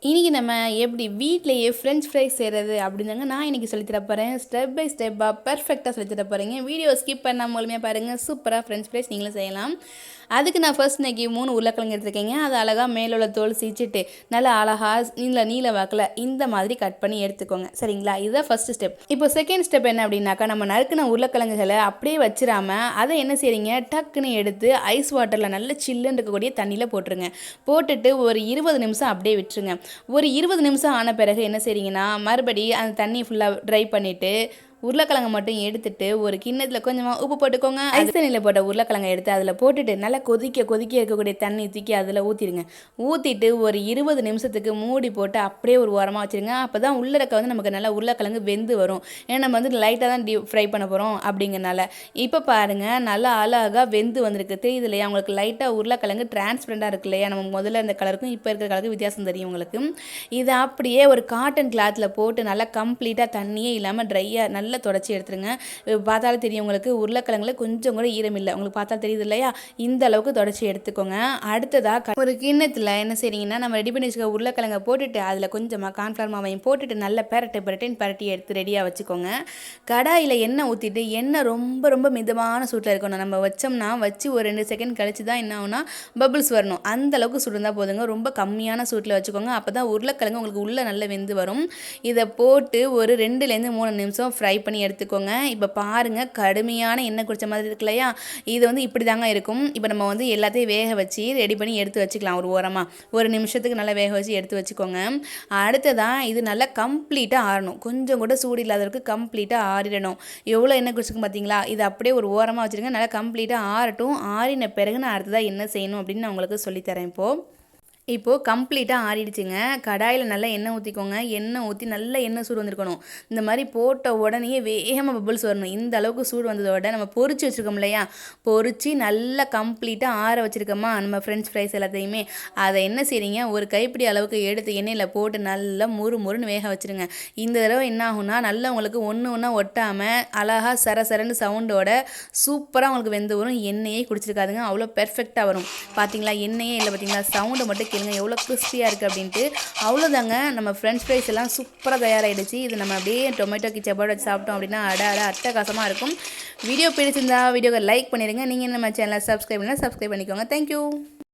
இன்றைக்கி நம்ம எப்படி வீட்டிலேயே ஃப்ரெஞ்ச் ஃப்ரைஸ் செய்கிறது அப்படிதாங்க நான் இன்றைக்கி சொல்லித்தர போகிறேன். ஸ்டெப் பை ஸ்டெப்பாக பெர்ஃபெக்டாக சொல்லித்தர போகிறேங்க. வீடியோ ஸ்கிப் பண்ணால் மூலமே பாருங்கள், சூப்பராக ஃப்ரெஞ்ச் ஃப்ரைஸ் நீங்களும் செய்யலாம். அதுக்கு நான் ஃபர்ஸ்ட் இன்றைக்கி 3 உருளைக்கிழங்கு எடுத்துருக்கேங்க. அது அழகாக மேலுள்ள தோல் சீச்சிட்டு நல்லா அழகாக நீல வாக்கில் இந்த மாதிரி கட் பண்ணி எடுத்துக்கோங்க. சரிங்களா, இதுதான் ஃபஸ்ட்டு ஸ்டெப். இப்போ செகண்ட் ஸ்டெப் என்ன அப்படின்னாக்கா, நம்ம நறுக்கின உருளைக்கிழங்குகளை அப்படியே வச்சிடாமல் அதை என்ன செய்கிறீங்க, டக்குன்னு எடுத்து ஐஸ் வாட்டரில் நல்ல சில்லுன்னு இருக்கக்கூடிய தண்ணியில் போட்டுருங்க. போட்டுட்டு ஒரு 20 நிமிஷம் அப்படியே விட்டுருங்க. ஒரு 20 நிமிஷம் ஆன பிறகு என்ன செய்றீங்கன்னா, மறுபடி அந்த தண்ணி ஃபுல்லாக ட்ரை பண்ணிவிட்டு உருளைக்கிழங்கு மட்டும் எடுத்துட்டு ஒரு கிண்ணத்தில் கொஞ்சமாக உப்பு போட்டுக்கோங்க. ஐஸ் தண்ணியில் போட்ட உருளைக்கிழங்கை எடுத்து அதில் போட்டுட்டு நல்லா கொதிக்க இருக்கக்கூடிய தண்ணி தூக்கி அதில் ஊற்றிடுங்க. ஊற்றிட்டு ஒரு 20 நிமிஷத்துக்கு மூடி போட்டு அப்படியே ஒரு ஓரமாக வச்சுருங்க. அப்போ தான் உள்ளடக்க வந்து நமக்கு நல்லா உருளைக்கிழங்கு வெந்து வரும். ஏன்னா நம்ம வந்து லைட்டாக தான் ஃப்ரை பண்ண போகிறோம் அப்படிங்கிறனால. இப்போ பாருங்கள், நல்லா அழகாக வெந்து வந்திருக்கு. தெரியுது இல்லையா உங்களுக்கு? லைட்டாக உருளைக்கிழங்கு டிரான்ஸ்பரண்டாக இருக்கு இல்லையா? நம்ம முதல்ல இந்த கலருக்கும் இப்போ இருக்கிற கலருக்கும் வித்தியாசம் தெரியும் உங்களுக்கு. இதை அப்படியே ஒரு காட்டன் கிளாத்தில் போட்டு நல்லா கம்ப்ளீட்டாக தண்ணியே இல்லாமல் ட்ரையாக நல்லா தொடச்சி எடுத்துருங்க. பார்த்தாலும் தெரியும் உங்களுக்கு, உருளைக்கிழங்குல கொஞ்சம் கூட ஈரம் இல்லை. உங்களுக்கு பார்த்தா தெரியுது இல்லையா? இந்த அளவுக்கு தொடச்சி எடுத்துக்கோங்க. அடுத்ததாக ஒரு கிண்ணத்தில் என்ன செய்றீங்கன்னா, நம்ம ரெடி பண்ணி வச்சுக்க உருளைக்கிழங்கை போட்டுட்டு அதில் கொஞ்சமாக கார்ன்ஃப்ளவர் மாவையும் போட்டுட்டு நல்லா பரட்டி எடுத்து ரெடியாக வச்சுக்கோங்க. கடாயில் எண்ணெய் ஊற்றிட்டு, எண்ணெய் ரொம்ப ரொம்ப மிதமான சூட்டில் இருக்கணும். நம்ம வச்சோம்னா வச்சு ஒரு 2 செகண்ட் கழிச்சு தான் என்ன ஆகும்னா பபிள்ஸ் வரணும். அந்த அளவுக்கு சூடு இருந்தால் போதுங்க. ரொம்ப கம்மியான சூட்டில் வச்சுக்கோங்க. அப்போ தான் உருளைக்கிழங்கு உங்களுக்கு உள்ளே நல்லா வெந்து வரும். இதை போட்டு ஒரு 2லேருந்து 3 நிமிஷம் ஃப்ரை பண்ணி எடுத்துக்கோங்க. இப்போ பாருங்கள், கடுமையான எண்ணெய் குடித்த மாதிரி இருக்கு இல்லையா? இது வந்து இப்படி தாங்க இருக்கும். இப்போ நம்ம வந்து எல்லாத்தையும் வேக வச்சு ரெடி பண்ணி எடுத்து வச்சுக்கலாம். ஒரு ஓரமாக ஒரு நிமிஷத்துக்கு நல்லா வேக வச்சு எடுத்து வச்சுக்கோங்க. அடுத்ததாக இது நல்லா கம்ப்ளீட்டாக ஆறணும். கொஞ்சம் கூட சூடு இல்லாதவருக்கு கம்ப்ளீட்டாக ஆறிடணும். எவ்வளோ எண்ணெய் குடிச்சிருக்கும் பார்த்தீங்களா? இது அப்படியே ஒரு ஓரமாக வச்சுருங்க. நல்லா கம்ப்ளீட்டாக ஆறட்டும். ஆறின பிறகு நான் அடுத்ததாக என்ன செய்யணும் அப்படின்னு நான் உங்களுக்கு சொல்லித்தரேன். இப்போது கம்ப்ளீட்டாக ஆறிடுச்சுங்க. கடாயில் நல்லா எண்ணெய் ஊற்றிக்கோங்க. எண்ணெய் ஊற்றி நல்லா எண்ணெய் சூடு வந்திருக்கணும். இந்த மாதிரி போட்ட உடனே வேகமாக பபிள்ஸ் வரணும். இந்த அளவுக்கு சூடு வந்ததோட நம்ம பொரிச்சு வச்சுருக்கோம் இல்லையா? பொரிச்சு நல்லா கம்ப்ளீட்டாக ஆற வச்சுருக்கோமா நம்ம ஃப்ரெஞ்ச் ஃப்ரைஸ் எல்லாத்தையுமே, அதை என்ன செய்றீங்க, ஒரு கைப்பிடி அளவுக்கு எடுத்து எண்ணெயில் போட்டு நல்லா முறுன்னு வேக வச்சுருங்க. இந்த தடவை என்ன ஆகும்னா, நல்லா உங்களுக்கு ஒன்று ஒன்றா ஒட்டாமல் அழகாக சரசரன்னு சவுண்டோட சூப்பராக உங்களுக்கு வெந்து வரும். எண்ணெயே குடிச்சிருக்காதுங்க, அவ்வளோ பெர்ஃபெக்டாக வரும். பார்த்தீங்களா? எண்ணெயே இல்லை பார்த்தீங்களா? சவுண்டை மட்டும் கேளுங்க எவ்வளோ கிறிஸ்பியாக இருக்குது அப்படின்ட்டு. அவ்வளோதாங்க, நம்ம ஃப்ரெஞ்ச் ஃப்ரைஸ் எல்லாம் சூப்பராக தயாராகிடுச்சு. இது நம்ம அப்படியே டொமேட்டோ கிச்சப்போட வச்சு சாப்பிட்டோம் அப்படின்னா அட்டகாசமாக இருக்கும். வீடியோ பிடிச்சிருந்தா வீடியோவை லைக் பண்ணிடுங்க. நீங்கள் நம்ம சேனலை சப்ஸ்கிரைப் பண்ணிக்கோங்க. தேங்க்யூ.